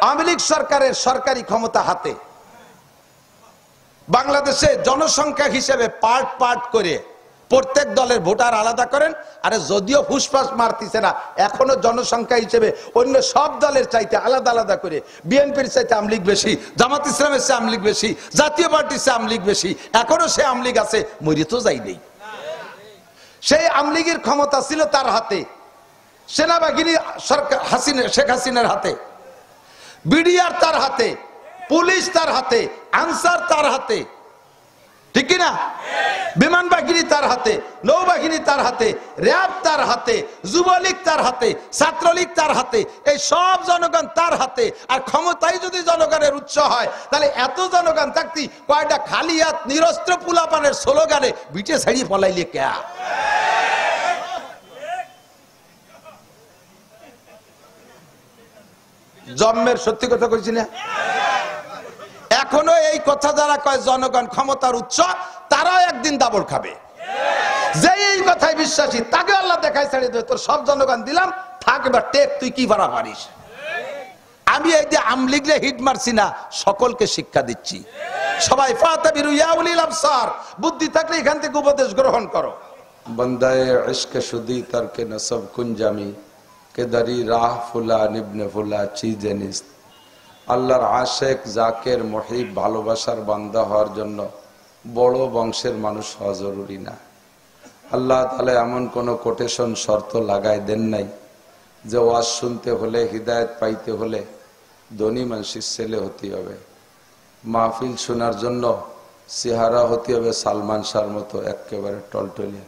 আওয়ামী লীগ সরকারের সরকারি ক্ষমতা হাতে, বাংলাদেশে জনসংখ্যা হিসেবে পার্ট পার্ট করে প্রত্যেক দলের ভোটার আলাদা করেন। আরে যদিও ফুসফাস মারতেছে না, এখনো জনসংখ্যা হিসেবে অন্য সব দলের চাইতে আলাদা আলাদা করে বিএনপির চাইতে আওয়ামী লীগ বেশি, জামাত ইসলামের চেয়ে আওয়ামী লীগ বেশি, জাতীয় পার্টির চেয়ে আওয়ামী লীগ বেশি। এখনো সে আওয়ামী লীগ আছে, মরি তো যাই নেই। সেই আওয়ামী লীগের ক্ষমতা ছিল তার হাতে, সেনাবাহিনী সরকার শেখ হাসিনার হাতে, বিডিআর তার হাতে, পুলিশ তার হাতে, আনসার তার হাতে, ঠিক কিনা? বিমান বাহিনী তার হাতে, নৌবাহিনী তার হাতে, র্যাব তার হাতে, যুবলীগ তার হাতে, ছাত্রলীগ তার হাতে, এই সব জনগণ তার হাতে। আর ক্ষমতাই যদি জনগণের উৎস হয়, তাহলে এত জনগণ থাকতি কয়টা খালি হাত নিরস্ত্র পুলাপানের স্লোগানে বিটে ছাড়িয়ে পলাইলে কে? জন্মের সত্যি কথা কইছি না? এখনো এই কথা যারা কয় জনগণ ক্ষমতার উৎস, তারাও একদিন দাবড় খাবে। যে এই কথায় বিশ্বাসী তাকে আল্লাহ দেখায় ছেড়ে দেবে, তোর সব জনগণ দিলাম, থাক এবার টেক, তুই কি ভাড়া পারিস। আমি এই যে আওয়ামী লীগরে হিট মারছি না, সকলকে শিক্ষা দিচ্ছি। সবাই ফাতাবিরু ইয়া উলিল আবসার, বুদ্ধি থাকলে এখান থেকে উপদেশ গ্রহণ করো। বন্দায়ে ইশকে শুদি তারকে নসব কুঞ্জামি কে দারি রাহ ফুলান ইবনে ফুলা চিজে নিস্ত। আল্লাহর আশেক, জাকের, মুহিব, ভালোবাসার বান্দা হওয়ার জন্য বড় বংশের মানুষ হওয়া জরুরি না। আল্লাহ তাআলা এমন কোন কোটেশন শর্ত লাগাই দেন নাই যে ওয়াজ শুনতে হলে, হিদায়ত পাইতে হলে ধনী মানুষের ছেলে হতে হবে, মাহফিল শোনার জন্য চেহারা হতে হবে সালমান শাহর মতো একেবারে টলটলিয়া,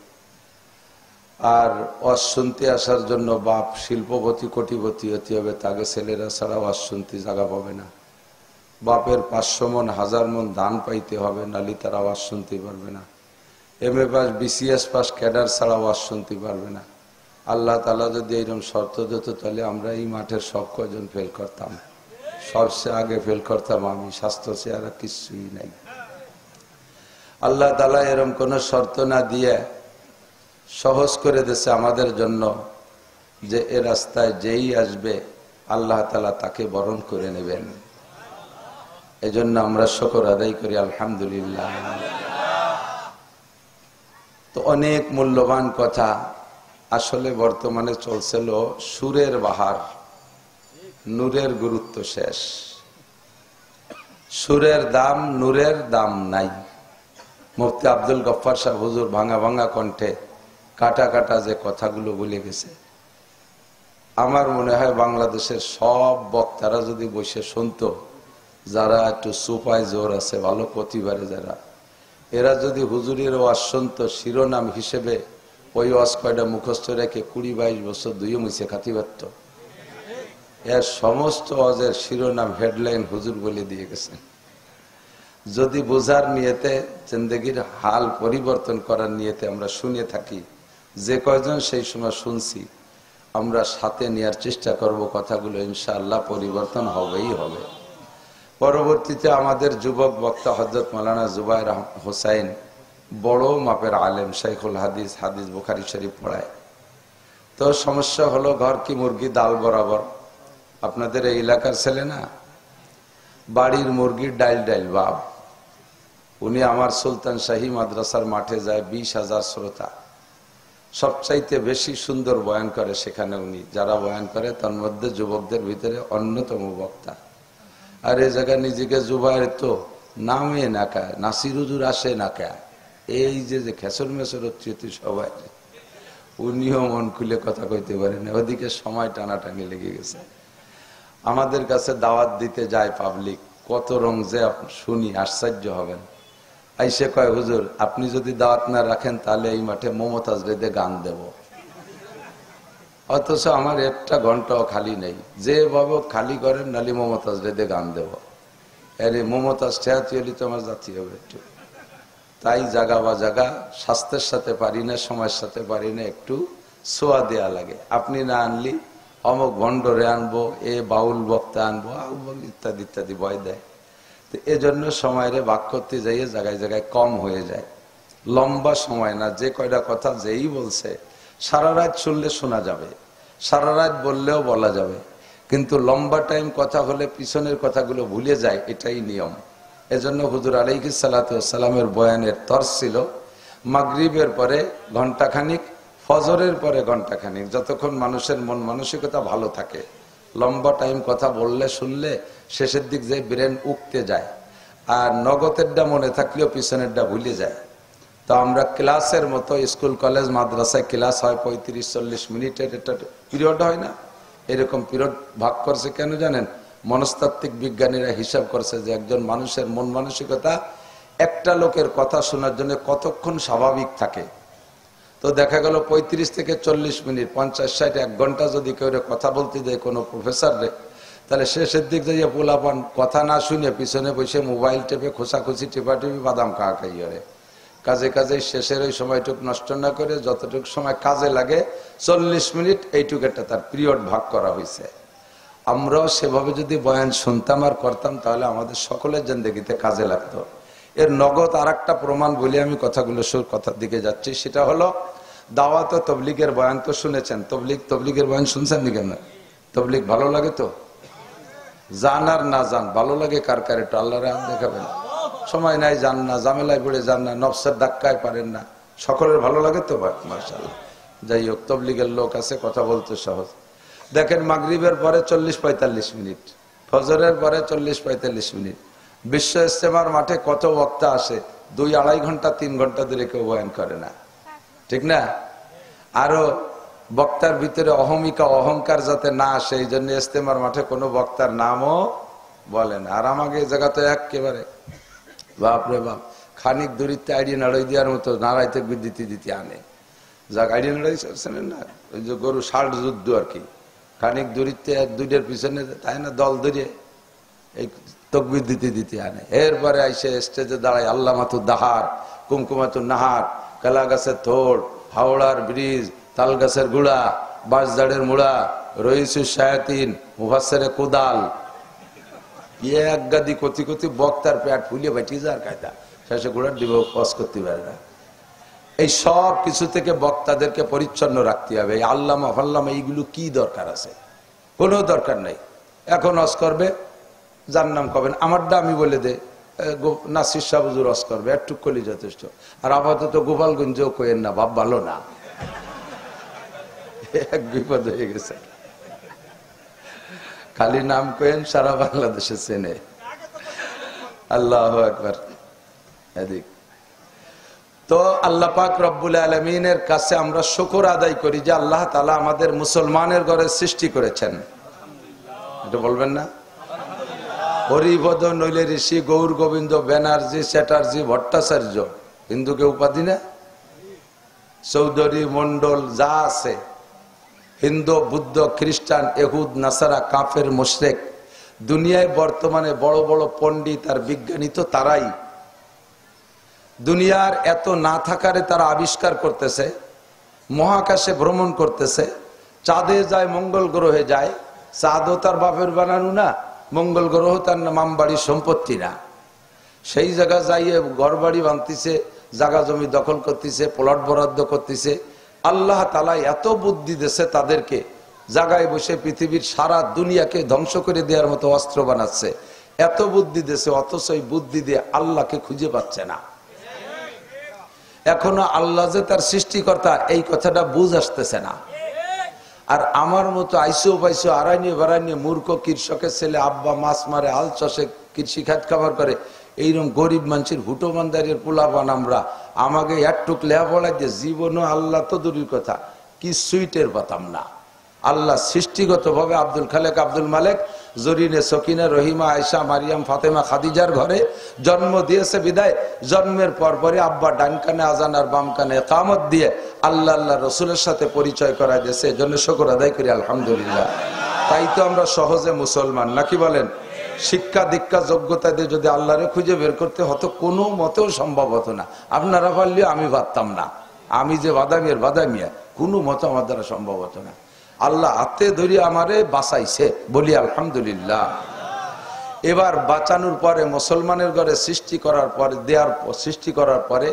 আর ওয়াজ শুনতে আসার জন্য বাপ শিল্পপতি কোটিপতি হতে হবে, তাকে ছেলেরা ছাড়া ওয়াজ শুনতে জায়গা পাবে না। বাপের 500 মন 1000 মন দান পাইতে হবে, নালি তারা ওয়াজ শুনতে পারবে না। MA pass BCS pass cadre ছাড়া ওয়াজ শুনতে পারবে না। আল্লাহ তাআলা যদি এইরকম শর্ত দিত, তাহলে আমরা এই মাঠের সব কয়জন ফেল করতাম। সবচেয়ে আগে ফেল করতাম আমি, স্বাস্থ্য চেহারা কিছুই নাই। আল্লাহ তাআলা এরকম কোন শর্ত না দিয়ে সহজ করে দিয়েছে আমাদের জন্য যে এ রাস্তায় যেই আসবে আল্লাহ তাআলা তাকে বরণ করে নেবেন। এজন্য আমরা শুকর আদায় করি, আলহামদুলিল্লাহ। তো অনেক মূল্যবান কথা। আসলে বর্তমানে চলছিল সুরের বাহার, নূরের গুরুত্ব শেষ। সুরের দাম, নূরের দাম নাই। মুফতি আব্দুল গফফার সাহেব হুজুর ভাঙা ভাঙা কণ্ঠে কাটা কাটা যে কথাগুলো বলে গেছে, আমার মনে হয় বাংলাদেশের সব বক্তারা যদি বসে শুনতো, যারা একটু সুপায় জোর আছে, ভালো প্রতিবারে যারা, এরা যদি হুজুরের ওয়াজ শুনতো, শিরোনাম হিসেবে ওই ওয়াজ কয়টা মুখস্থ রেখে 20-22 বছর দুইও মুছে খাতি পারত। এর সমস্ত ওয়াজের শিরোনাম, হেডলাইন হুজুর বলে দিয়ে গেছেন। যদি বোঝার নিয়তে, জিন্দেগির হাল পরিবর্তন করার নিয়তে আমরা শুনে থাকি, যে কয়জন সেই সময় শুনছি, আমরা সাথে নেওয়ার চেষ্টা করব কথাগুলো, ইনশাআল্লাহ পরিবর্তন হবেই হবে। পরবর্তীতে আমাদের যুবক বক্তা হযরত মাওলানা জুবায়ের হোসাইন, বড় মাপের আলেম, শাইখুল হাদিস, হাদিস বুখারী শরীফ পড়ায়। তো সমস্যা হলো, ঘর কি মুরগি ডাল বরাবর। আপনাদের এই এলাকার ছেলে না, বাড়ির মুরগির ডাইল ডাইল বাপ। উনি আমার সুলতান শাহী মাদ্রাসার মাঠে যায়, 20,000 শ্রোতা, সবচাইতে বেশি সুন্দর বয়ান করে সেখানে উনি। যারা বয়ান করে তার মধ্যে যুবকদের ভিতরে অন্যতম বক্তা। আর এই জায়গায় নিজেকে জুবায়ের তো নামে না কায়, নাসির হুজুর আসে না কায়, এই যে খেসর মেসর হচ্ছে সবাই, উনিও মন খুলে কথা কইতে পারেন, ওদিকে সময় টানাটানি লেগে গেছে। আমাদের কাছে দাওয়াত দিতে যায় পাবলিক, কত রং যে শুনি, আশ্চর্য হবেন। আইসে কয়, হুজুর আপনি যদি দাওয়াত না রাখেন তাহলে এই মাঠে মমতাজ রেদে গান দেব। অথচ আমার একটা ঘন্টাও খালি নেই, যেভাবে খালি করেন, নালি মমতাজ রেদে গান দেব। আরে মমতাজ ঠেয়াতি হলে তো আমার জাতি হবে একটু। তাই জাগা বা জাগা স্বাস্থ্যের সাথে পারি না, সময়ের সাথে পারি না, একটু সোয়া দেয়া লাগে। আপনি না আনলি অমুক ভণ্ডরে আনবো, এ বাউল বক্তা আনবো, ইত্যাদি ইত্যাদি ভয় দেয়। তো এজন্য সময়ের ভাগ করতে যাইয়ে জায়গায় জায়গায় কম হয়ে যায়। লম্বা সময় না, যে কয়টা কথা যেই বলছে সারা রাত শুনলে শোনা যাবে, সারা রাত বললেও বলা যাবে। কিন্তু লম্বা টাইম কথা হলে পিছনের কথাগুলো ভুলে যায়, এটাই নিয়ম। এজন্য হুজুর আলাইহিস সালাতু ওয়াস সালামের বয়ানের তরজ ছিল মাগরিবের পরে ঘন্টাখানিক, ফজরের পরে ঘন্টাখানিক, যতক্ষণ মানুষের মন মানসিকতা ভালো থাকে। লম্বা টাইম কথা বললে শুনলে শেষের দিক যে ব্রেন উঠতে যায়, আর নগদেরটা মনে থাকলেও পিছনেরটা ভুলে যায়। তো আমরা ক্লাসের মতো স্কুল কলেজ মাদ্রাসায় ক্লাস হয় 35-40 মিনিটের, এটা পিরিয়ড হয় না, এরকম পিরিয়ড ভাগ করছে কেন জানেন? মনস্তাত্ত্বিক বিজ্ঞানীরা হিসাব করছে যে একজন মানুষের মন মানসিকতা একটা লোকের কথা শোনার জন্য কতক্ষণ স্বাভাবিক থাকে। তো দেখা গেল 35 থেকে 40 মিনিট, 50-60, 1 ঘন্টা যদি কেউ কথা বলতে দেয় কোনো প্রফেসররে, তাহলে শেষের দিক যাইয়া পোলাপান কথা না শুনে পিছনে বসে মোবাইল টেপে খোসাখুচি টেপাটেপি বাদাম খাওয়া খাই করে। কাজে কাজে শেষের ওই সময়টুকু নষ্ট না করে যতটুকু সময় কাজে লাগে 40 মিনিট, এইটুকু একটা তার পিরিয়ড ভাগ করা হয়েছে। আমরাও সেভাবে যদি বয়ান শুনতাম আর করতাম তাহলে আমাদের সকলের জিন্দেগিতে কাজে লাগতো। এর নগদ আর একটা প্রমাণ বলে আমি কথার দিকে যাচ্ছি, সেটা হলো দাওয়াত ও তবলিগের বয়ান তো শুনেছেন। তবলিগের বয়ান শুনছেন নি কেন? তবলিগ ভালো লাগে তো? জান আর না জান ভালো লাগে কার কার? একটু আল্লাহর রাম দেখাবেন। সময় নাই, জান না, ঝামেলায় পড়ে যান না, নফসের ধাক্কায় পারেন না, সকলের ভালো লাগে তো? মাশাআল্লাহ। যাই হোক, তবলিগের লোক আছে, কথা বলতে সহজ। দেখেন মাগরিবের পরে 40-45 মিনিট, ফজরের পরে 40-45 মিনিট। বিশ্ব ইজতেমার মাঠে কত বক্তা আসে, 2-2.5 ঘন্টা 3 ঘন্টা ধরে কেউ বয়ান করে না, ঠিক না? আরো বক্তার ভিতরে অহমিকা অহংকার যাতে না আসে এই জন্য ইজতেমার মাঠে কোনো বক্তার নামও বলে না। আর আমাকে এই জায়গা তো একেবারে বাপরে বাপ, খানিক দূরিতে আইডিয়া নাড়াই দেওয়ার মতো নাড়াইতে বিদ্যুতি দিতে আনে। যাক আইডিয়া নাড়াই চলছেন না, ওই যে গরু ষাট যুদ্ধ আর কি, খানিক দূরিতে 1-2টার পিছনে তাই না দল ধরে এই তকবির দিতে দিতে আনে। এরপরে আইসে স্টেজে দাঁড়ায় আল্লামাতুদ দাহার, কুমকুমাতুন নাহার, কালা গাছের থোড়, হাওড়ার ব্রিজ, তাল গাছের গুড়া, বাঁশঝাড়ের মুড়া, রইসুর শায়াতিন, মুফাসসিরে কোদাল, এক গাদি কতি কতি বক্তার পেট ফুলিয়ে বাইটিয়ে যাওয়ার কায়দা, শেষে গুড়ার দিব পজ করতে পারে না। এই সব কিছু থেকে বক্তাদেরকে পরিচ্ছন্ন রাখতে হবে। এই আল্লামা ফাল্লামা এইগুলো কি দরকার আছে? কোনো দরকার নাই। এখন অস করবে, যার নাম কবেন, আমারটা আমি বলে দে, নাসির শাহ হুজুর অস করবে, একটু করলে যথেষ্ট। আর আপাতত গোপালগঞ্জেও কইেন না, ভাব ভালো না, এক বিপদ হয়ে গেছে। খালি নাম কইেন, সারা বাংলাদেশে চেনে। আল্লাহু আকবার। এদিক তো আল্লাহ পাক রব্বুল আলামিনের কাছে আমরা শুকর আদায় করি যে আল্লাহ তাআলা আমাদের মুসলমানের ঘরে সৃষ্টি করেছেন। এটা বলবেন না? হরিপদ নইলে ঋষি, গৌর গোবিন্দ, ব্যানার্জি, চ্যাটার্জি, ভট্টাচার্য, হিন্দুকে উপাধি না, চৌধুরী, মন্ডল যা আছে, হিন্দু, বুদ্ধ, খ্রিস্টান, ইহুদ, নাসারা, কাফের, মুশরিক, দুনিয়ায় বর্তমানে বড় বড় পণ্ডিত আর বিজ্ঞানী তো তারাই। দুনিয়ার এত না থাকারে তারা আবিষ্কার করতেছে, মহাকাশে ভ্রমণ করতেছে, চাঁদে যায়, মঙ্গল গ্রহে যায়। চাঁদও তার বাপের বানানো না, মঙ্গল গ্রহ তার মামবাড়ি সম্পত্তি না। সেই জায়গা যাইয়ে ঘর বাড়ি বাঁধতেছে, জায়গা জমি দখল করতেছে, প্লট বরাদ্দ করতেছে। আল্লাহ তাআলা এত বুদ্ধি দিয়েছে তাদেরকে, জায়গায় বসে পৃথিবীর সারা দুনিয়াকে ধ্বংস করে দেওয়ার মতো অস্ত্র বানাচ্ছে। এত বুদ্ধি দিয়েছে, অথচ এই বুদ্ধি দিয়ে আল্লাহকে খুঁজে পাচ্ছে না। এখনো আল্লাহ যে তার সৃষ্টিকর্তা এই কথাটা বুঝ আসতেছে না। আর আমার মতো আইসো পাইসো আড়াইনিয়ে বাড়াইনিয়ে মূর্খ কৃষকের ছেলে, আব্বা মাছ মারে, হাল চষে, কৃষি খাত খাবার করে, এইরকম গরিব মানুষের হুটোমানদারের পোলাপান আমরা, আমাকে একটুক লেখাপড়া দিয়ে জীবনও আল্লাহ তো দূরের কথা কিছুই টের পাতাম না। আল্লাহ সৃষ্টিগত ভাবে আব্দুল খালেক, আব্দুল মালেক, জরিনে, সকিনা, রহিমা, আয়েশা, মারিয়াম, ফাতেমা, খাদিজার ঘরে জন্ম দিয়েছে বিদায় জন্মের পরপরই আব্বা ডান কানে আজান আর বাম কানে ইকামত দিয়ে আল্লাহ আল্লাহ রসুলের সাথে পরিচয় করায় দিয়েছে। এজন্য শুকর আদায় করি আলহামদুলিল্লাহ। তাই তো আমরা সহজে মুসলমান, নাকি বলেন? শিক্ষা দীক্ষা যোগ্যতা দিয়ে যদি আল্লাহরে খুঁজে বের করতে হতো কোনো মতেও সম্ভব হতো না। আপনারা পারলেও আমি পারতাম না, আমি যে বাদামিয়ার বাদামিয়া, কোনো মতো আমার দ্বারা সম্ভব হতো না। আল্লাহ হাতে ধরে আমারে বাঁচাইছে, বলি আলহামদুলিল্লাহ। এবার বাঁচানোর পরে মুসলমানের ঘরে সৃষ্টি করার পরে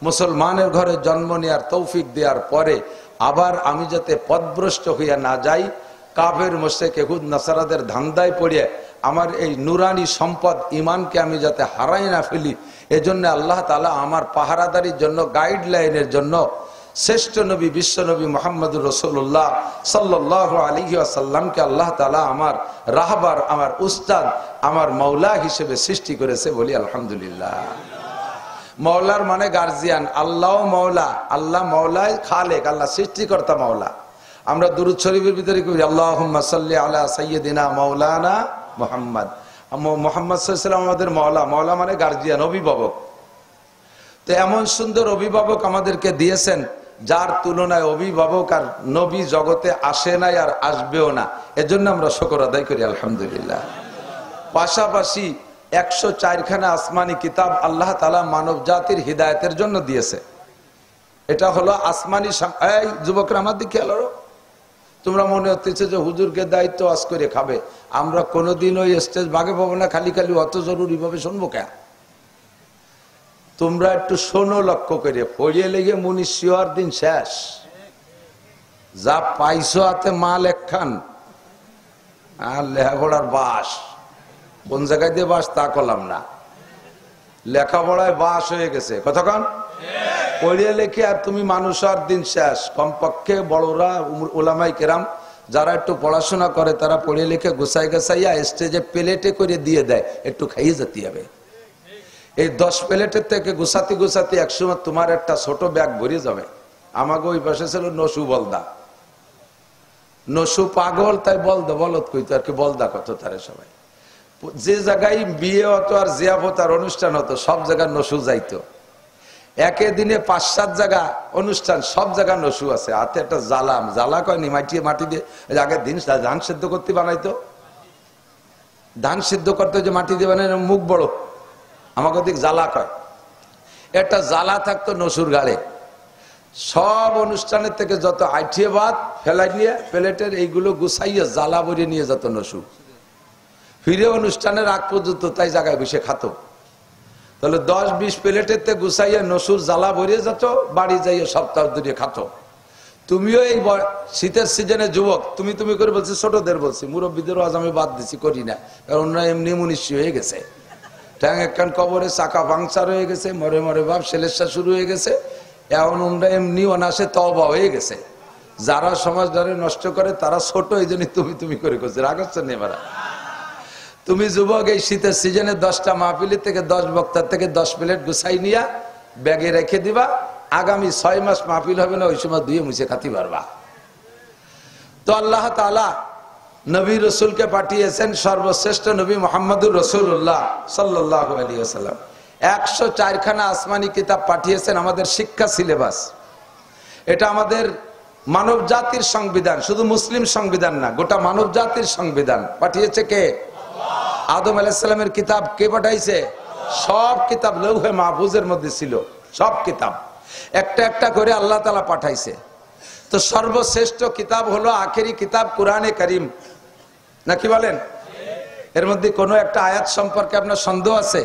মুসলমানের ঘরে জন্ম নেওয়ার তৌফিক দেওয়ার পরে আবার আমি যাতে পথভ্রষ্ট হইয়া না যাই, কাফের মুশরিক ইহুদ নাসারাদের ধান্দায় পড়ে আমার এই নুরানি সম্পদ ইমানকে আমি যাতে হারাই না ফেলি, এজন্য আল্লাহ তাআলা আমার পাহারাদারির জন্য, গাইডলাইনের জন্য শ্রেষ্ঠ নবী বিশ্ব নবী মুহাম্মদুর রাসূলুল্লাহ সাল্লাল্লাহু আলাইহি ওয়াসাল্লামকে আল্লাহ তাআলা আমার রাহবার, আমার উস্তাদ, আমার মাওলা হিসেবে সৃষ্টি করেছে। বলি আলহামদুলিল্লাহ। মাওলার মানে গার্জিয়ান, আল্লাহ মাওলা, আল্লাহ মাওলায় খালেক, আল্লাহ সৃষ্টিকর্তা মাওলা। আমরা দুরূদ শরীফের ভিতরে করি আল্লাহুম্মা সাল্লি আলা সাইয়্যিদিনা মাওলানা মুহাম্মদ। মুহাম্মদ সাল্লাল্লাহু আলাইহি ওয়াসাল্লাম আমাদের মাওলা, মাওলা মানে গার্জিয়ান, অভিভাবক। তো এমন সুন্দর অভিভাবক আমাদেরকে দিয়েছেন যার তুলনায় অভিভাবক আর নবী জগতে আসে নাই আর আসবেও না। এজন্য আমরা শুকর আদায় করি আলহামদুলিল্লাহ। পাশাপাশি 104খানা আসমানি কিতাব আল্লাহ তাআলা মানব জাতির হিদায়াতের জন্য দিয়েছে। এটা হলো আসমানি। এই যুবকরা আমার দিকে খেয়াল করো, তোমরা মনে হচ্ছে যে হুজুরকে দায়িত্ব আজ করে খাবে। আমরা কোনোদিন ওই স্টেজ ভাগে পাবো না, খালি খালি অত জরুরি ভাবে শুনবো কেন? তোমরা একটু শোনো লক্ষ্য করে, পড়িয়ে লেগে মুনিশিয়ার দিন শেষ। যা পাইছো হাতে মাল একখান, আর লেখাপড়ার বাস কোন জায়গায় দিয়ে বাস তা করলাম না, লেখাপড়ায় বাস হয়ে গেছে। কতক্ষণ পড়িয়ে লেখে আর তুমি মানুষ আর দিন শেষ। কমপক্ষে বড়রা ওলামাই কেরাম যারা একটু পড়াশোনা করে তারা পড়িয়ে লিখে গুছাই গাছাইয়া স্টেজে প্লেটে করে দিয়ে দেয়, একটু খাইয়ে যেতে হবে। এই 10 প্লেটের থেকে গুছাতে গুছাতে একসময় তোমার একটা ছোট ব্যাগ ভরে যাবে। আমাকে ওই পাশে ছিল নসু বলদা, নসু পাগল তাই বলদা বলত কইতো আর কি, বলদা কত তারে সবাই। যে জায়গায় বিয়ে হতো আর জিয়াফত আর অনুষ্ঠান হতো সব জায়গায় নসু যাইতো। একে দিনে 5-7 জায়গা অনুষ্ঠান, সব জায়গা নসু আছে। হাতে একটা জ্বালাম, জ্বালা কয়নি মাটি দিয়ে আগের দিন ধান সিদ্ধ করতে বানাইতো। ধান সিদ্ধ করতে যে মাটি দিয়ে বানাই, মুখ বড়, আমাকে দিক জ্বালা কয়। একটা জ্বালা থাকতো নসুর গাড়ে। সব অনুষ্ঠানের থেকে যত আইঠিয়ে ভাত ফেলাই নিয়ে প্লেটের এইগুলো গুছাইয়ে জ্বালা ভরিয়ে নিয়ে যেত নসু। ফিরে অনুষ্ঠানের আগ পর্যন্ত তাই জায়গায় বসে খাতো। তাহলে 10-20 প্লেটের থেকে গুছাইয়া নসুর জ্বালা ভরিয়ে যেত, বাড়ি যাইয়ে সপ্তাহ ধরে খাতো। তুমিও এই শীতের সিজনে যুবক, তুমি তুমি করে বলছি, ছোটদের বলছি, মুরব্বীদেরও আজ আমি বাদ দিছি, করি না, কারণ ওরা এমনি মুনিশি হয়ে গেছে। ট্যাং একখান কবরে চাকা পাংচার হয়ে গেছে, মরে মরে ভাব সেলেসা শুরু হয়ে গেছে। এখন ওরা এমনি অনাসে তওবা হয়ে গেছে। যারা সমাজদারে নষ্ট করে তারা ছোট, এই জন্য তুমি তুমি করে করছে, রাগ হচ্ছে না এবার। তুমি যুবক এই শীতের সিজনে 10টা মাহফিলের থেকে 10 বক্তার থেকে 10 প্লেট গুছাই নিয়া ব্যাগে রেখে দিবা। আগামী 6 মাস মাহফিল হবে না, ওই সময় ধুয়ে মুছে খাতি পারবা। তো আল্লাহ তাআলা নবী রসুলকে পাঠিয়েছেন, সর্বশ্রেষ্ঠ নবী মুহাম্মদুর রাসূলুল্লাহ সাল্লাল্লাহু আলাইহি ওয়াসাল্লাম। 104খানা আসমানি কিতাব পাঠিয়েছেন, আমাদের শিক্ষা সিলেবাস। এটা আমাদের মানব জাতির সংবিধান, শুধু মুসলিম সংবিধান না, গোটা মানব জাতির সংবিধান। পাঠিয়েছে কে? আদম আলাইহিস সালামের কিতাব কে পাঠাইছে? সব কিতাব লৌহে মাহফুজের মধ্যে ছিল, সব কিতাব একটা একটা করে আল্লাহ তাআলা পাঠাইছে। তো সর্বশ্রেষ্ঠ কিতাব হলো আখেরি কিতাব কোরআনে কারীম, নাকি বলেন? এর মধ্যে কোনো একটা আয়াত সম্পর্কে আপনার সন্দেহ আছে?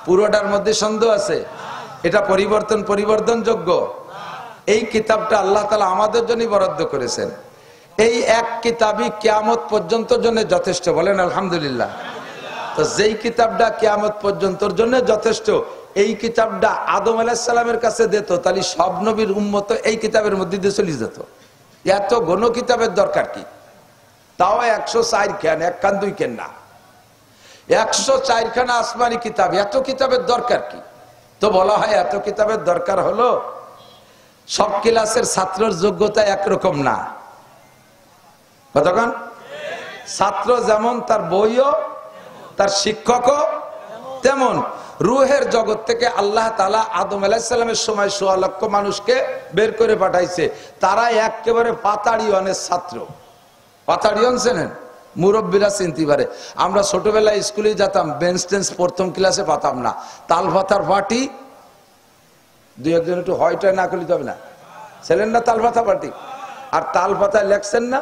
পুরোটার মধ্যে সন্দেহ আছে? এটা পরিবর্তনযোগ্য? এই কিতাবটা আল্লাহ তাআলা আমাদের জন্য বরাদ্দ করেছেন। এই এক কিতাবই কিয়ামত পর্যন্ত জন্য যথেষ্ট, বলেন আলহামদুলিল্লাহ। তো যেই কিতাবটা কিয়ামত পর্যন্তর জন্য যথেষ্ট, এই কিতাবটা আদম আলাইহিস সালামের কাছে দিত, তাহলে সব নবীর উম্মত এই কিতাবের মধ্যে দিয়ে চলে যেত। এত ঘন কিতাবের দরকার কি? তাও 104 কেন, 1 কান 2 কেন না, 104খানা আসমানি কিতাব, এত কিতাবের দরকার কি? তো বলা হয় এত কিতাবের দরকার হলো সব ক্লাসের ছাত্রের যোগ্যতা একরকম না। কতক্ষণ? ছাত্র যেমন তার বইও, তার শিক্ষকও তেমন। রুহের জগৎ থেকে আল্লাহ তাআলা আদম আলাইহিস সালামের সময় 1.25 লক্ষ মানুষকে বের করে পাঠাইছে। তারা একেবারে পাতাড়িয়নের ছাত্র। পাতাড়িয়ন চেনেন? মুরব্বীরা চিনতে পারে। আমরা ছোটবেলায় স্কুলে যেতাম, বেঞ্চ টেন্স প্রথম ক্লাসে পাতাম না, তাল পাতার পাটি, 2-1 একটু হয়টা না করলে তবে না, ছিলেন না তাল পাতা পাটি? আর তাল পাতায় লেখছেন না,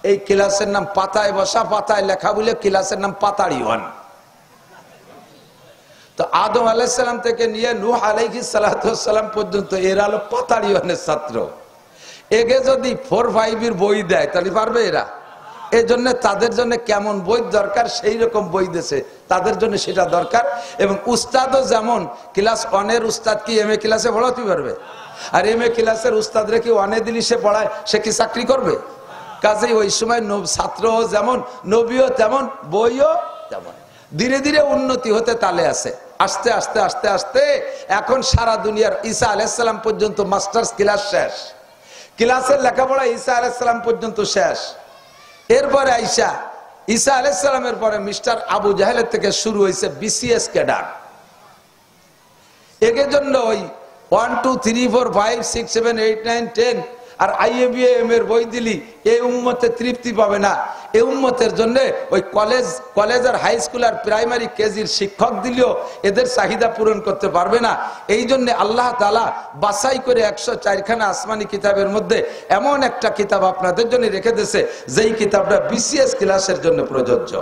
এই ক্লাসের নাম পাতায় বসা, পাতায় লেখা বলে ক্লাসের নাম পাতাড়িয়ন। তো আদম আলাইহিস সালাম থেকে নিয়ে নূহ আলাইহিস সালাম পর্যন্ত এরা হলো পাতাড়িয়নের ছাত্র। একে যদি 4-5 এর বই দেয় তাহলে পারবে এরা? এই জন্য তাদের জন্য কেমন বই দরকার সেই রকম বই দিয়েছে, তাদের জন্য সেটা দরকার। এবং উস্তাদও যেমন ক্লাস 1 এর উস্তাদ কি MA ক্লাসে পড়াতে পারবে? আর MA ক্লাসের উস্তাদরা কি 1 এ দিলি সে পড়ায়, সে কি চাকরি করবে? কাজেই ওই সময় ছাত্রও যেমন, নবীও তেমন, বইও তেমন। ধীরে ধীরে উন্নতি হতে তালে আছে। আস্তে আস্তে আস্তে আস্তে এখন সারা দুনিয়ার ঈসা আলাইহিস সালাম পর্যন্ত মাস্টার্স ক্লাস শেষ, ক্লাসের লেখাপড়া ঈসা আলাইহিস সালাম পর্যন্ত শেষ। এরপরে ঈসা আলাইহিস সালামের পরে মিস্টার আবু জাহেলের থেকে শুরু হয়েছে BCS ক্যাডার। এর জন্য ওই 1 2 3 4 5 6 7 8 9 10 আর IABM এর বই দিলি এই উম্মতে তৃপ্তি পাবে না। এই উম্মতের জন্য ওই কলেজ আর হাই স্কুল আর প্রাইমারি কেজির শিক্ষক দিলেও এদের চাহিদা পূরণ করতে পারবে না। এই জন্য আল্লাহ তাআলা বাছাই করে 104 খানা আসমানি কিতাবের মধ্যে এমন একটা কিতাব আপনাদের জন্য রেখে দিয়েছে যেই কিতাবটা BCS ক্লাসের জন্য প্রযোজ্য।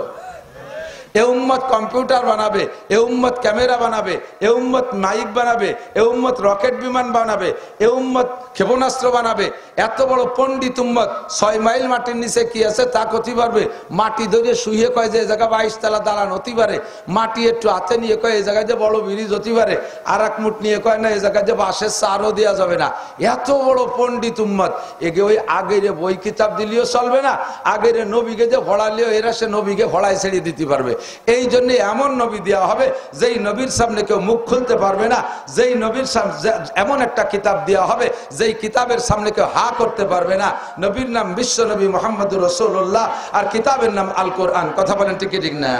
এ উম্মত কম্পিউটার বানাবে, এ উম্মত ক্যামেরা বানাবে, এ উম্মত মাইক বানাবে, এ উম্মত রকেট বিমান বানাবে, এ উম্মত ক্ষেপণাস্ত্র বানাবে। এত বড় পণ্ডিত উম্মত 6 মাইল মাটির নিচে কি আছে তা কতি পারবে? মাটি ধরে শুয়ে কয় যে এই জায়গা 22 তলা দালান হতে পারে, মাটি একটু হাতে নিয়ে কয় এই জায়গায় যে বড় ব্রিজ হতে পারে, আর এক মুঠ নিয়ে কয় না এই জায়গায় যে বাঁশের চারও দেওয়া যাবে না। এত বড় পণ্ডিত উম্মত, একে ওই আগের বই কিতাব দিলেও চলবে না, আগের নবীকে যে ভড়ালেও এরা সে নবীকে ভড়ায় ছেড়ে দিতে পারবে। এই জন্য এমন নবী দেওয়া হবে যেই নবীর সামনে কেউ মুখ খুলতে পারবে না, যেই নবীর সামনে এমন একটা কিতাব দেওয়া হবে যেই কিতাবের সামনে কেউ হা করতে পারবে না। নবীর নাম বিশ্ব নবী মুহাম্মদুর রাসূলুল্লাহ, আর কিতাবের নাম আল কোরআন। কথা বলেন ঠিক ঠিক না?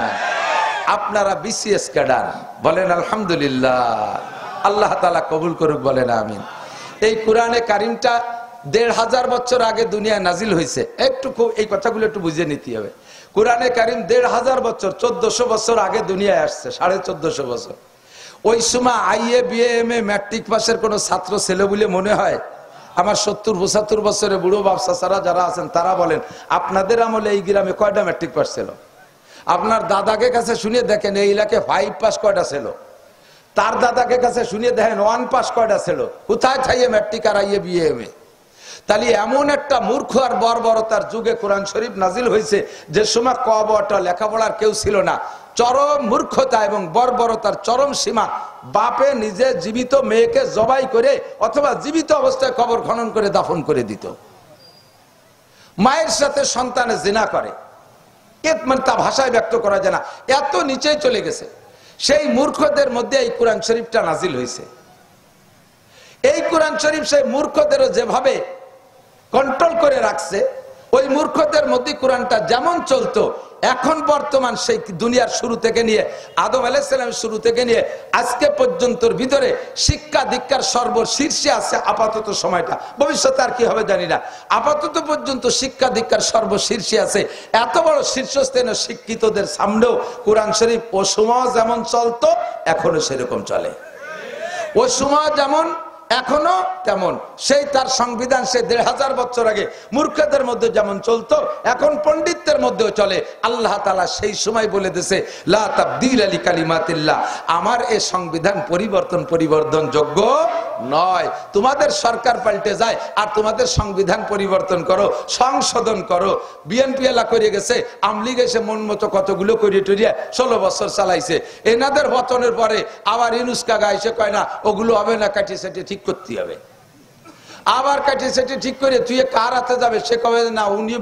আপনারা BCS ক্যাডার, বলেন আলহামদুলিল্লাহ। আল্লাহ তাআলা কবুল করুক, বলেন আমিন। এই কোরআনে কারিমটা 1500 বছর আগে দুনিয়ায় নাজিল হয়েছে। এই কথাগুলো একটু বুঝে নিতে হবে। কোরআনে কারিম 1500 বছর, 1400 বছর আগে দুনিয়ায় আসছে, 1450 বছর। ওই সময় IABM ম্যাট্রিক পাসের কোন ছাত্র ছেলে বলে মনে হয়? আমার 70-75 বছরের বুড়ো বাপ চাচারা যারা আছেন তারা বলেন আপনাদের আমলে এই গ্রামে কয়টা ম্যাট্রিক পাস ছিল? আপনার দাদাকে কাছে শুনিয়ে দেখেন এই এলাকায় 5 পাস কয়টা ছিল, তার দাদাকে কাছে শুনিয়ে দেখেন 1 পাস কয়টা ছিল। কোথায় থাইয়ে ম্যাট্রিক আর IABM? তাহলে এমন একটা মূর্খ আর বর্বরতার যুগে কোরআন শরীফ নাজিল হয়েছে যে সময় ক ব ট লেখাপড়ার কেউ ছিল না। চরম মূর্খতা এবং বর্বরতার চরম সীমা। বাপে নিজে জীবিত মেয়েকে জবাই করে অথবা জীবিত অবস্থায় কবর খনন করে দাফন করে দিত। মায়ের সাথে সন্তানে জিনা করে, মানে তা ভাষায় ব্যক্ত করা যায় না, এত নিচে চলে গেছে। সেই মূর্খদের মধ্যে এই কোরআন শরীফটা নাজিল হয়েছে। এই কোরআন শরীফ সেই মূর্খদেরও যেভাবে কন্ট্রোল করে রাখছে, ওই মূর্খদের মধ্যে কোরআনটা যেমন চলতো এখন বর্তমান সেই দুনিয়ার শুরু থেকে নিয়ে আদম আলাইহিস সালামের শুরু থেকে নিয়ে আজকে পর্যন্তর ভিতরে শিক্ষা দীক্ষার সর্বশীর্ষে আছে আপাতত সময়টা। ভবিষ্যতে আর কি হবে জানি না। আপাতত পর্যন্ত শিক্ষা দীক্ষার সর্বশীর্ষে আছে। এত বড় শীর্ষস্থানীয় শিক্ষিতদের সামনেও কোরআন শরীফ ও সময় যেমন চলতো এখনো সেরকম চলে। ও সময় যেমন এখনো তেমন। সেই তার সংবিধান সে 1500 বছর আগে মূর্খদের মধ্যে যেমন চলতো এখন পণ্ডিতদের মধ্যেও চলে। আল্লাহ তাআলা সেই সময় বলে দিয়েছে লা তাবদীলা লিকালিমাতিল্লাহ, আমার এই সংবিধান পরিবর্তনযোগ্য নয়। তোমাদের সরকার পাল্টে যায় আর তোমাদের সংবিধান পরিবর্তন করো, সংশোধন করো। বিএনপি এলা করে গেছে, আমলিগ এসে মন মতো কতগুলো করিয়ে টরিয়ে 16 বছর চালাইছে। এনাদের পতনের পরে আবার ইউনূস কাকা এসে কয় না ওগুলো হবে না, কাটিয়ে সেটি ঠিক করতে হবে। আবার কাটিয়ে সেটি ঠিক করে তুই কার হাতে যাবে? সে কবে না উনি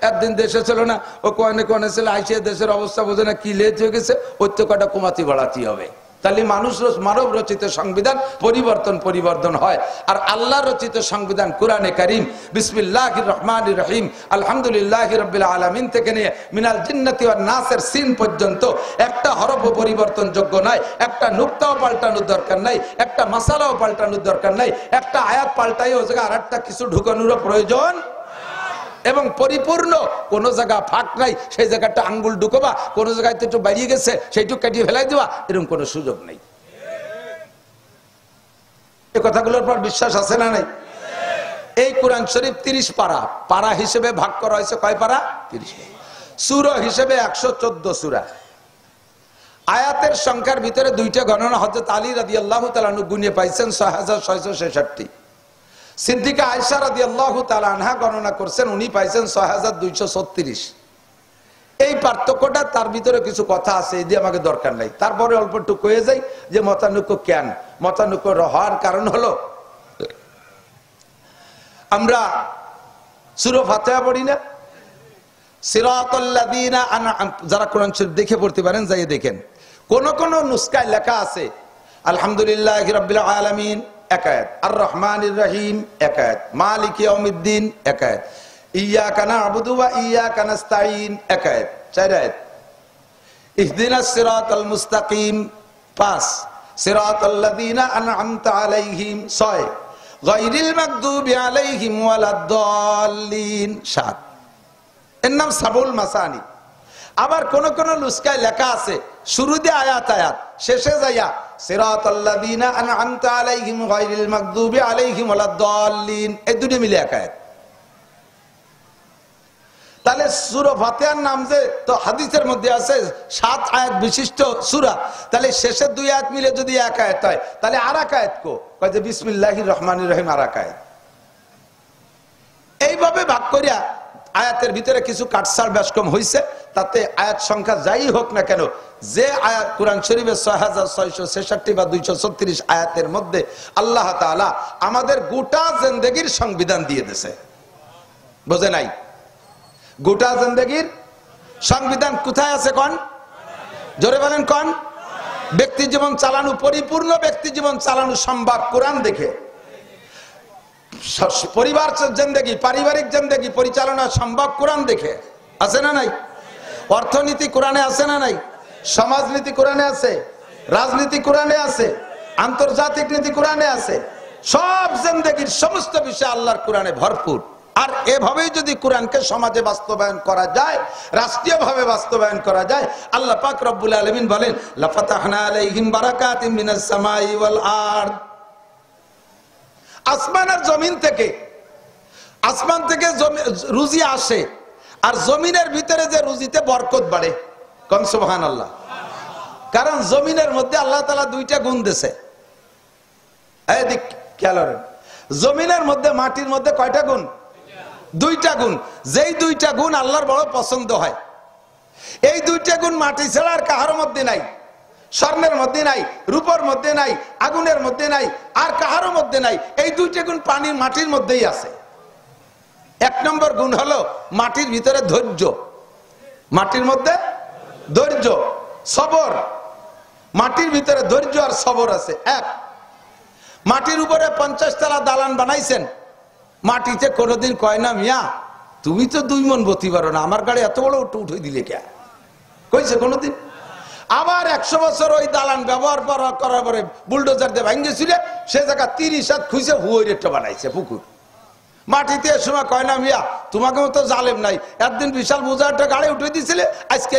একদিন দেশে ছিল না, ও কনে ছিল আইসে দেশের অবস্থা বোঝে না, কি লেট হয়ে গেছে, ওই তো কটা কমাতি বাড়াতে হবে। তাহলে মানুষ মানব রচিত সংবিধান পরিবর্তন হয়। আর আল্লাহ রচিত সংবিধান কোরআনে কারীম বিসমিল্লাহির রহমানির রহিম আলহামদুলিল্লাহি রাব্বিল আলামিন থেকে নিয়ে মিনাল জিন্নাতি ওয়ান নাসের সিন পর্যন্ত একটা হরফও পরিবর্তনযোগ্য নয়, একটা নুক্তাও পাল্টানোর দরকার নাই, একটা মাসালাও পাল্টানোর দরকার নাই, একটা আয়াত পাল্টাই ও জায়গায় আরেকটা কিছু ঢুকানোর প্রয়োজন এবং পরিপূর্ণ। কোন জায়গা ফাঁক নাই, সেই জায়গাটা আঙ্গুল ঢুকবা, কোন জায়গায় একটু বাড়িয়ে গেছে সেইটুকু কাটিয়ে ফেলাই দেওয়া, এরকম কোনো সুযোগ নেই। এই কথাগুলোর পর বিশ্বাস আছে না নাই? এই কোরআন শরীফ 30 পারা, পারা হিসেবে ভাগ করা হয়েছে কয় পারা? 30 পারা। সূরা হিসেবে 114 সূরা। আয়াতের সংখ্যার ভিতরে দুইটা গণনা হযরত আলী রাদিয়াল্লাহু তাআলা আনহু গুণে পাইছেন 6666। সিদ্দিকা আয়েশা রাদিয়াল্লাহু তাআলা আনহা গণনা করছেন, উনি পাইছেন 6236। এই পার্থক্যটা, তার ভিতরে কিছু কথা আছে, এই দিয়ে আমাকে দরকার নাই। তারপরে অল্প একটু কয়ে যাই যে মতানৈক্য কেন। মতানৈক্য হওয়ার কারণ হলো আমরা সূরা ফাতিহা পড়ি না, সিরাতাল্লাযীনা যারা কোরআন শরীফ দেখে পড়তে পারেন যাই দেখেন, কোন কোন নুসখায় লেখা আছে আলহামদুলিল্লাহি রাব্বিল আলামিন এক আয়াত, আর রহমানির রহিম এক আয়াত, মালিক ইয়াউমিদ্দিন এক আয়াত, ইয়্যাকা না'বুদু ওয়া ইয়্যাকা নাস্তাঈন এক আয়াত, 4 আয়াত, ইহদিনাস সিরাতাল মুস্তাকিম 5, সিরাতাল্লাযীনা আন'আমতা আলাইহিম 6, গায়রিল মাগদুবি আলাইহিম ওয়ালাদ-দাল্লিন 7। এর নাম সাবুল মাসানি। আবার কোন কোন নুসখায় লেখা আছে শুরুতে আয়াত আয়াত, শেষে যাইয়া সিরাতাল্লাযীনা আন'আমতা আলাইহিম গায়রিল মাগদুবি আলাইহিম ওয়ালাদ-দাল্লিন, এই দুটো মিলে এক আয়াত। তাহলে সূরা ফাতিহার নাম যে তো হাদিসের মধ্যে আছে 7 আয়াত বিশিষ্ট সূরা, তাহলে শেষের 2 আয়াত মিলে যদি এক আয়াত হয় তাহলে আর এক আয়াত কয় যে বিসমিল্লাহির রহমানির রহিম আর এক আয়াত। এইভাবে ভাগ করিয়া আয়াতের ভিতরে কিছু কাটছাড় ব্যাসকম হয়েছে, তাতে আয়াত সংখ্যা যাই হোক না কেন, যে আয়াত কোরআন শরীফের 6666 বা 236 আয়াতের মধ্যে আল্লাহ তাআলা আমাদের গোটা জিন্দেগীর সংবিধান দিয়ে দিয়েছে। বোঝে নাই? গোটা জিন্দেগীর সংবিধান কোথায় আছে কোন? জোরে বলেন কোন? ব্যক্তি জীবন চালানো, পরিপূর্ণ ব্যক্তি জীবন চালানো সম্ভব কোরআন দেখে। পরিবার জিন্দেগি, পারিবারিক জিন্দেগি পরিচালনা সম্ভব কোরআন দেখে। আছে না নাই? অর্থনীতি কোরআনে আছে না নাই? সমাজনীতি কোরআনে আছে, রাজনীতি কোরআনে আছে, আন্তর্জাতিক নীতি কোরআনে আছে। সব জিন্দেগির সমস্ত বিষয় আল্লাহর কোরআনে ভরপুর। আর এভাবেই যদি কোরআনকে সমাজে বাস্তবায়ন করা যায়, রাষ্ট্রীয়ভাবে বাস্তবায়ন করা যায়, আল্লাহ পাক রব্বুল আলামিন বলেন লাফাতাহনা আলাইহিম বারাকাতিম মিনাস সামাই ওয়াল আরদ। আসমান আর জমিন থেকে, আসমান থেকে রুজি আসে, আর জমিনের ভিতরে যে রুজিতে বরকত বাড়ে। কোন সুবহানাল্লাহ। কারণ জমিনের মধ্যে আল্লাহ তাআলা 2টা গুণ দিয়েছে। এই দিক খেয়াল করেন, জমিনের মধ্যে মাটির মধ্যে কয়টা গুণ? 2টা গুণ। যেই 2টা গুণ আল্লাহর বড় পছন্দ হয়। এই 2টা গুণ মাটি ছাড়া আর কাহার মধ্যে নাই। স্বর্ণের মধ্যে নাই, রূপর মধ্যে নাই, আগুনের মধ্যে নাই, আর কাহারও মধ্যে নাই। এই 2টা গুণ পানির মাটির মধ্যেই আছে। 1 নম্বর গুণ হলো মাটির ভিতরে ধৈর্য। মাটির মধ্যে ধৈর্য, সবর। মাটির ভিতরে ধৈর্য আর সবর আছে। 1, মাটির উপরে 50 তলা দালান বানাইছেন, মাটিতে কোনোদিন কয় না মিয়া তুমি তো 2 মণ বতি পারো না, আমার গাড়ি এত বড় উঠে দিলে কে কইছে কোনোদিন? আবার 100 বছর ওই দালান ব্যবহার করার পরে বুলডোজার দিয়ে ভাঙ্গেছিল, সে জায়গা 30 হাত খুঁজে হুইরেটটা বানাইছে পুকুর। মাটিতে এ সময় কয় না মিয়া তোমাকে মতো জালেম নাই, একদিন বিশাল বোঝা একটা গাড়ি উঠে দিয়েছিলে, আজকে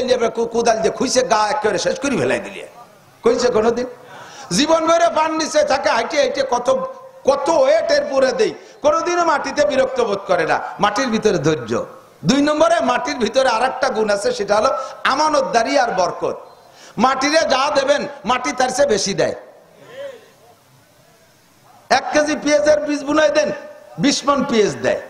কোদাল দিয়ে খুঁজে গা একেবারে শেষ করে ফেলাই দিলে কইছে কোনোদিন? জীবন ভরে পান নিচে থাকে, হাইটে হাইটে কত ওয়েটের পুরে দেই, কোনোদিনও মাটিতে বিরক্ত বোধ করে না। মাটির ভিতরে ধৈর্য। 2 নম্বরে মাটির ভিতরে আরেকটা গুণ আছে, সেটা হলো আমানতদারি আর বরকত। মাটিরে যা দেবেন মাটি তার চেয়ে বেশি দেয়। 1 কেজি পেঁয়াজের বীজ বুনাই দেন, 20 মণ পেঁয়াজ দেয়।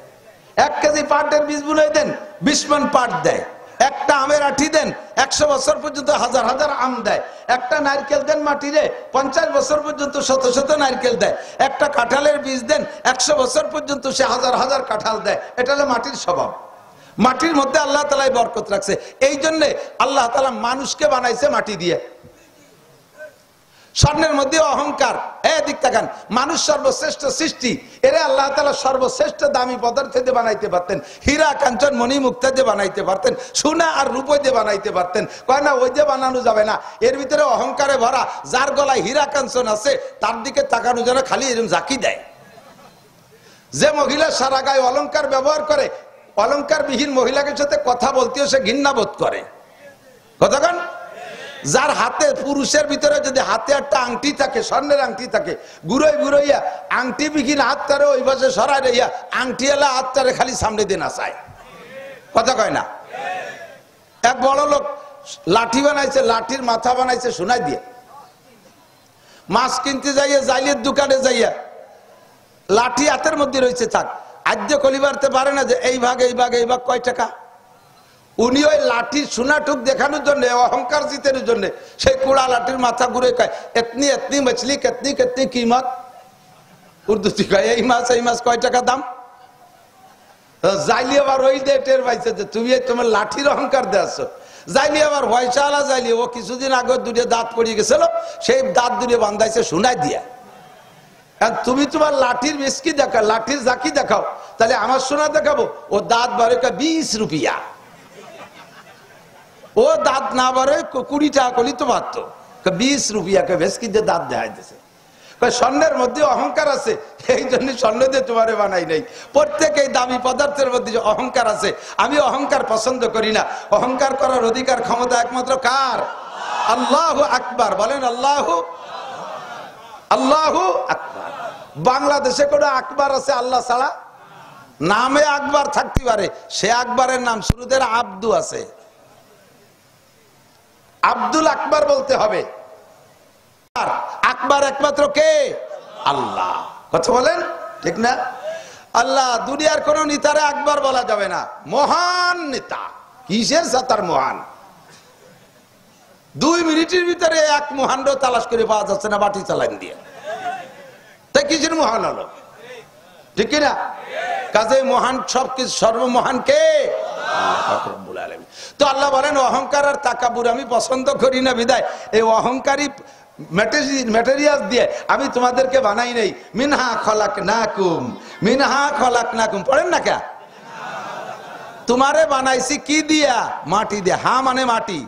1 কেজি পাটের বীজ বুনাই দেন, 20 মণ পাট দেয়। একটা আমের আঠি দেন, 100 বছর পর্যন্ত হাজার হাজার আম দেয়। একটা নারকেল দেন মাটিরে, 50 বছর পর্যন্ত শত শত নারকেল দেয়। একটা কাঁঠালের বীজ দেন, 100 বছর পর্যন্ত সে হাজার হাজার কাঁঠাল দেয়। এটা হলো মাটির স্বভাব। মাটির মধ্যে আল্লাহ তাআলা বরকত রাখছে। এই জন্য আল্লাহ তাআলা মানুষকে বানাইছে মাটি দিয়ে। স্বর্ণের মধ্যে অহংকার, এদিক তাকান, মানুষ সর্বশ্রেষ্ঠ সৃষ্টি, এরা আল্লাহ তাআলা সর্বশ্রেষ্ঠ দামি পদার্থ দিয়ে বানাইতে পারতেন, হীরা কাঞ্চন মণি মুক্তা দিয়ে বানাইতে পারতেন, সোনা আর রূপো দিয়ে বানাইতে পারতেন। কয় না ওই দিয়ে বানানো যাবে না, এর ভিতরে অহংকারে ভরা। যার গলায় হীরা কাঞ্চন আছে তার দিকে তাকানো যেন খালি এরকম জাকি দেয়। যে মহিলা সারা গায়ে অলংকার ব্যবহার করে, অলংকার বিহীন মহিলাকে সাথে কথা বলতেও সে ঘৃণা বোধ করে। কতক্ষণ? যার হাতে, পুরুষের ভিতরে যদি হাতে একটা আংটি থাকে, স্বর্ণের আংটি থাকে, ঘুরোই ঘুরোইয়া আংটি বিহীন হাতটারে ওই পাশে সরাই রইয়া আংটি এলা হাতটারে খালি সামনে দিয়ে নাচায়। কথা কয় না? এক বড় লোক লাঠি বানাইছে, লাঠির মাথা বানাইছে সোনাই দিয়ে। মাছ কিনতে যাইয়া জাইলের দোকানে যাইয়া লাঠি হাতের মধ্যে রয়েছে, থাক আদ্য কলিবারতে পারে না যে এই ভাগ কয় টাকা। উনি ওই লাঠির সোনাটুক দেখানোর জন্য, অহংকার জিতানোর জন্য সেই কুড়া লাঠির মাথা ঘুরে কয় এতনি এতনি মছলি কেতনি কেতনি কিমত। উর্দু কয় এই মাছ কয় টাকা দাম। যাইলি আবার ওই টের পাইছে যে তুমি তোমার লাঠির অহংকার দেছো। যাইলি আবার ভয়সালা যাইলি, ও কিছুদিন আগে দুটো দাঁত পড়িয়ে গেছিল, সেই দাঁত দুটো বান্ধাইছে সোনাই দিয়া। তুমি তোমার লাঠির মিসকি দেখাও, লাঠির জাকি দেখাও, তাহলে আমার সোনা দেখাবো। ও দাঁত বারে 20 রুপিয়া, ও দাঁত না বারে 20 টাকা করলি তো পারত। 20 রুপিয়াকে ভেসকি যে দাঁত দেখাই দিছে। স্বর্ণের মধ্যে অহংকার আছে, এই জন্য স্বর্ণ দিয়ে তোমারে বানাই নাই। প্রত্যেক এই দামি পদার্থের মধ্যে অহংকার আছে। আমি অহংকার পছন্দ করি না। অহংকার করার অধিকার ক্ষমতা একমাত্র কার? আল্লাহু আকবার বলেন। আল্লাহু আকবার। বাংলাদেশে কোনো আকবার আছে আল্লাহ ছাড়া? নামে আকবার থাকতে পারে, সে আকবরের নাম শুরুতে আব্দু আছে। আব্দুল আকবার বলতে হবে। আকবার একমাত্র কে? আল্লাহ। কথা বলেন ঠিক না? আল্লাহ। দুনিয়ার কোন নেতারে আকবার বলা যাবে না। মহান নেতা, কিসের সাতার মহান? 2 মিনিটের ভিতরে এক মহান তালাশ করে পাওয়া যাচ্ছে না বাটি চালান দিয়ে। তাই কিসের মহান হলো? ঠিক না? কাজে মহান সবকিছু সর্বমহান কে? তো আল্লাহ বলেন অহংকার আর তাকাবুর আমি পছন্দ করি না, বিদায় এই অহংকারী ম্যাটেরিয়াল দিয়ে আমি তোমাদেরকে বানাই নাই। মিনহা খলাকনাকুম, মিনহা খলাকনাকুম পড়েন না কে? তোমারে বানাইছি কি দিয়া? মাটি দিয়ে। হা মানে মাটি।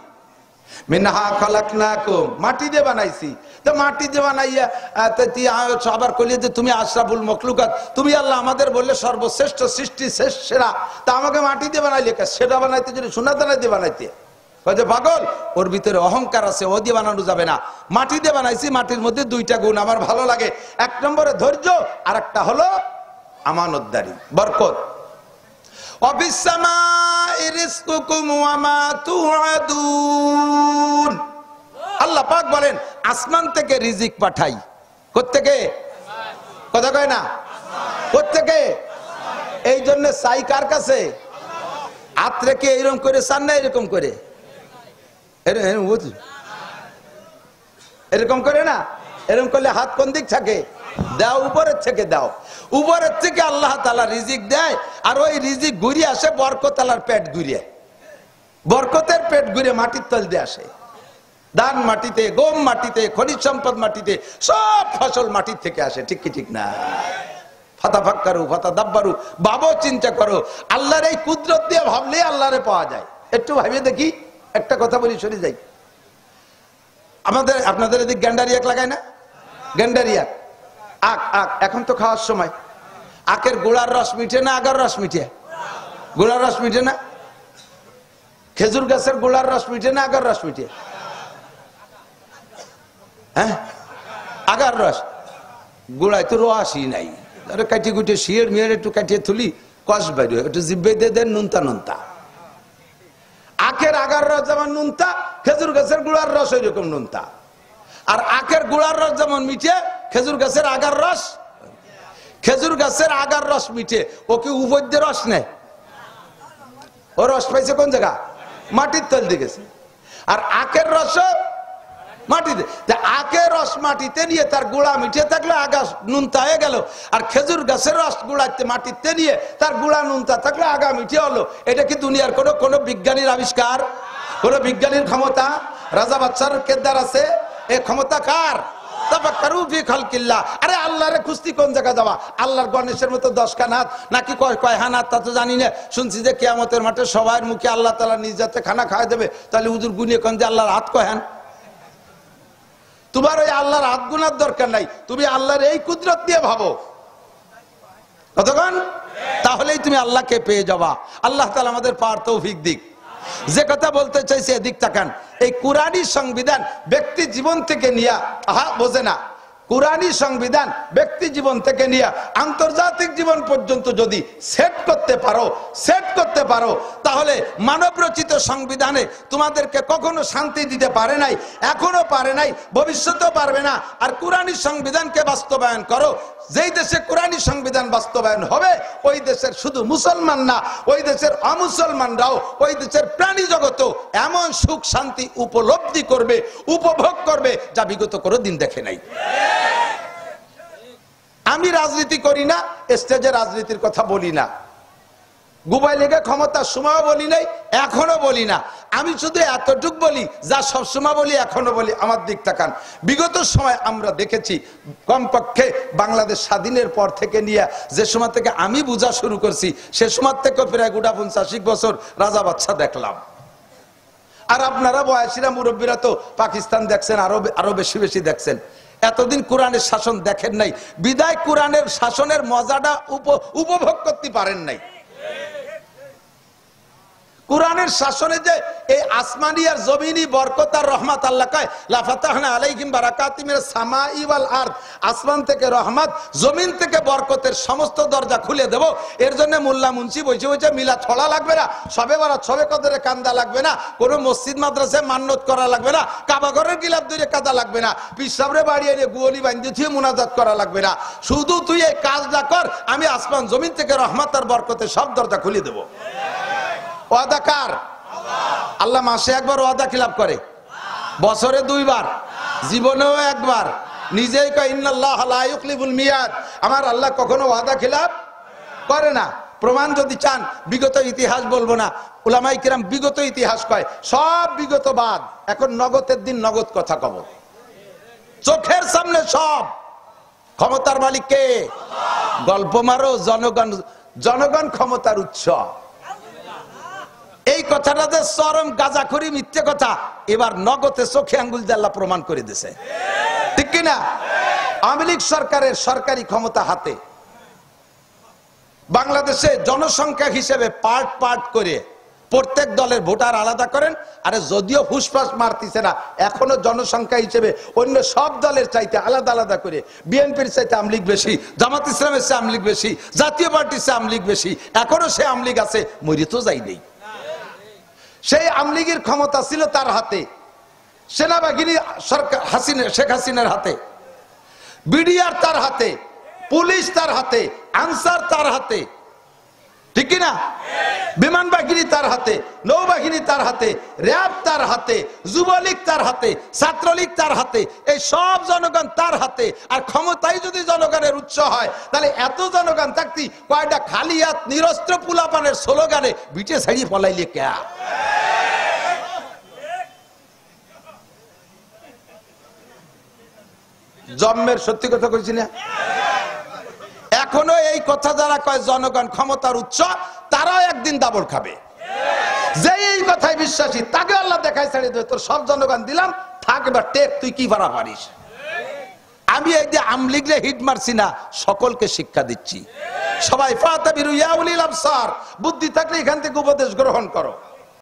মিনহা খলাকনাকুম, মাটি দিয়ে বানাইছি। তো মাটি দিয়ে বানাইয়া আবার কইলে যে তুমি আশরাফুল মখলুকাত, তুমি আল্লাহ আমাদের বললে সর্বশ্রেষ্ঠ সৃষ্টি, শেষ সেরা, তা আমাকে মাটি দিয়ে বানাইলে সেটা বানাইতে যদি সোনা দানা দিয়ে বানাইতে পাগল। ওর ভিতরে অহংকার আছে, ও দিয়ে বানানো যাবে না। মাটি দিয়ে বানাইছি, মাটির মধ্যে 2টা গুণ আমার ভালো লাগে। 1 নম্বরে ধৈর্য, আর একটা হলো আমানতদারি, বরকত। আল্লাহ পাক বলেন আসমান থেকে রিজিক পাঠাই। কোত্থেকে? কথা কয় না? কোত্থেকে? এই জন্য চাই কার কাছে? হাত রেখে এইরকম করে চান না এরকম করে? এরকম করে না? এরকম করলে হাত কোন দিক থাকে? দাও উপরের থেকে দাও। উপরের থেকে আল্লাহ তাআলা রিজিক দেয়, আর ওই রিজিক ঘুরে আসে বরকত আল্লাহর পেট ঘুরে। বরকতের পেট ঘুরে মাটির তল দিয়ে আসে। ধান মাটিতে, গম মাটিতে, খনিজ সম্পদ মাটিতে, সব ফসল মাটির থেকে আসে। ঠিক কি ঠিক না? ফাতাফাক্কারু ফাতাদাব্বারু, ভাবো, চিন্তা করো। আল্লাহর এই কুদরত দিয়ে ভাবলে আল্লাহরে পাওয়া যায়। একটু ভাবে দেখি, একটা কথা বলি সরে যাই। আপনাদের এদিক গ্যান্ডারি আখ লাগায় না? গ্যান্ডারি আখ, আখ এখন তো খাওয়ার সময়। আখের গোড়ার রস মিঠে না আগার রস মিঠে? গোড়ার রস মিঠে না? খেজুর গাছের গোড়ার রস মিঠে না আগার রস মিঠে? হ্যাঁ, আগার রস। গোড়ায় তো রসই নাই। কাটিয়ে কুটিয়ে শিয়ের মিয়ের একটু কাটিয়ে তুলি, কষ বাইরে একটু জিব্বে দিয়ে দেন নুনতা নুনতা। আখের আগার রস যেমন নুনতা, খেজুর গাছের গুড়ার রস ওই রকম নুনতা। আর আখের গুড়ার রস যেমন মিঠে, খেজুর গাছের আগার রস, খেজুর গাছের আগার রস মিঠে। ও কি উপদ্যে রস নেয়? ও রস পাইছে কোন জায়গা? মাটির তল দিয়ে গেছে। আর আখের রস মাটিতে। আখের রস মাটিতে নিয়ে তার গুড়া মিঠে থাকলে আগা নুনতা হয়ে গেল। আর খেজুর গাছের রস গুড়াতে মাটিতে নিয়ে তার গুড়া নুনতা থাকলে আগা মিঠে হলো। এটা কি দুনিয়ার কোনো বিজ্ঞানীর আবিষ্কার? কোন বিজ্ঞানীর ক্ষমতা? রাজা বাচ্চার কেদার আছে? এ ক্ষমতা কার? আরে আল্লাহরে খুঁজতি কোন জায়গা যাওয়া? আল্লাহর গণেশের মতো 10 খান হাত নাকি কয় হান হাত তা তো জানি না। শুনছি যে কিয়ামতের মাঠে সবার মুখে আল্লাহ তাআলা নিজ হাতে খানা খাওয়া দেবে। তাহলে হুজুর গুনিয়ে কোন যে আল্লাহর হাত কয় হান? তোমার ওই আল্লাহর হাত গুনার দরকার নাই। তুমি আল্লাহর এই কুদরত দিয়ে ভাবো কতক্ষণ, তাহলেই তুমি আল্লাহকে পেয়ে যাবা। আল্লাহ তাআলা আমাদের পাওয়ার তৌফিক দিক। যে কথা বলতে চাইছি এদিক তাকান। এই কুরআনী সংবিধান ব্যক্তি জীবন থেকে নিয়া বোঝে না। কুরআনী সংবিধান ব্যক্তি জীবন থেকে নিয়ে আন্তর্জাতিক জীবন পর্যন্ত যদি সেট করতে পারো তাহলে মানব রচিত সংবিধানে তোমাদেরকে কখনো শান্তি দিতে পারে নাই, এখনো পারে নাই, ভবিষ্যতেও পারবে না। আর কুরআনী সংবিধানকে বাস্তবায়ন করো। যেই দেশে কুরআনী সংবিধান বাস্তবায়ন হবে ওই দেশের শুধু মুসলমান না, ওই দেশের অমুসলমানরাও, ওই দেশের প্রাণী জগতও এমন সুখ শান্তি উপলব্ধি করবে, উপভোগ করবে যা বিগত কোনো দিন দেখে নাই। আমি রাজনীতি করি না, স্টেজে রাজনীতির কথা বলি না, গুবাই লেগে ক্ষমতার সময়ও বলি নাই, এখনো বলি না। আমি শুধু এতটুক বলি যা সবসময় বলি, এখনো বলি। আমার দিক তাকান, বিগত সময় আমরা দেখেছি কমপক্ষে বাংলাদেশ স্বাধীনের পর থেকে নিয়ে যে সময় থেকে আমি বোঝা শুরু করছি সে সময় থেকে প্রায় 50 বছর রাজা বাদশা দেখলাম। আর আপনারা বয়সীরা মুরব্বীরা তো পাকিস্তান দেখছেন, আরো বেশি বেশি দেখছেন। এতদিন কোরআনের শাসন দেখেন নাই বিদায় কোরআনের শাসনের মজাটা উপভোগ করতে পারেন নাই। কোরআনের শাসনে যে এই আসমানি আর জমিনি বরকত আর রহমত, আল্লাহ কয় লা ফাতাহনা আলাইহিম বারাকাতিম মিনাস সামাই ওয়াল আরদ, আসমান থেকে রহমত, জমিন থেকে বরকতের সমস্ত দরজা খুলে দেব। এর জন্য মোল্লা মুন্সি বসে বসে মিলা ছড়া লাগবে না, সবে বরাত সবে কদরে কান্দা লাগবে না, কোনো মসজিদ মাদ্রাসায় মান্নত করা লাগবে না, কাবা ঘরের গিলাফ ধরে কাঁদা লাগবে না, পীর সাহেবরে বাড়ি এনে গুয়ালি বান্ধি থুয়ে মুনাজাত করা লাগবে না। শুধু তুই এই কাজটা কর, আমি আসমান জমিন থেকে রহমত আর বরকতের সব দরজা খুলে দেব। ওয়াদা কার? আল্লাহ মাসে একবার ওয়াদা খিলাফ করে, বছরে 2 বার, জীবনেও একবার। নিজেই কয় ইন্নাল্লাহ লা ইউখলিফুল মিয়াদ, আমার আল্লাহ কখনো ওয়াদা খিলাফ করে না। প্রমাণ যদি চান বিগত ইতিহাস বলবো না, উলামায়ে কিরাম বিগত ইতিহাস কয়, সব বিগত বাদ, এখন নগদের দিন নগদ কথা কব, চোখের সামনে সব। ক্ষমতার মালিক কে? গল্প মারো, জনগণ ক্ষমতার উৎস। এই কথাটা যে চরম গাঁজাখুরি মিথ্যে কথা, এবার নগদে চোখে আঙ্গুল দিয়ে আল্লাহ প্রমাণ করে দিয়েছে, ঠিক কিনা? আওয়ামী লীগ সরকারের সরকারি ক্ষমতা হাতে, বাংলাদেশে জনসংখ্যা হিসেবে পার্ট করে প্রত্যেক দলের ভোটার আলাদা করেন। আরে যদিও ফুসফাস মারতিছে না, এখনো জনসংখ্যা হিসেবে অন্য সব দলের চাইতে আলাদা আলাদা করে বিএনপির চাইতে আওয়ামী লীগ বেশি, জামাত ইসলামের চেয়ে আওয়ামী লীগ বেশি, জাতীয় পার্টির চেয়ে আওয়ামী লীগ বেশি, এখনো সে আওয়ামী লীগ আছে, মরি তো যাই নেই। সেই আওয়ামী লীগের ক্ষমতা ছিল তার হাতে, সেনাবাহিনী সরকার শেখ হাসিনার হাতে, বিডিআর তার হাতে, পুলিশ তার হাতে, আনসার তার হাতে, ঠিক কিনা? বিমান বাহিনী তার হাতে, নৌবাহিনী তার হাতে, র্যাব তার হাতে, যুবলীগ তার হাতে, ছাত্রলীগ তার হাতে, এই সব জনগণ তার হাতে। আর ক্ষমতাই যদি জনগণের উৎস হয়, তাহলে এত জনগণ থাকতি কয়টা খালি হাত নিরস্ত্র পুলাপানের স্লোগানে বিটে ছাড়িয়ে পলাইলে কে? জন্মের সত্যি কথা কইছি না? এখনো এই কথা যারা কয় জনগণ ক্ষমতার উৎস, তারাও একদিন দাবড় খাবে। যে এই কথায় বিশ্বাসী তাকে আল্লাহ দেখায় ছেড়ে দেবে, তোর সব জনগণ দিলাম, থাকবে টেক, তুই কি ভাড়া পারিস। আমি এই যে আওয়ামী লীগরে হিট মারছি না, সকলকে শিক্ষা দিচ্ছি। সবাই ফাতাবিরু ইয়া উলিল আবসার, বুদ্ধি থাকলে এখান থেকে উপদেশ গ্রহণ করো।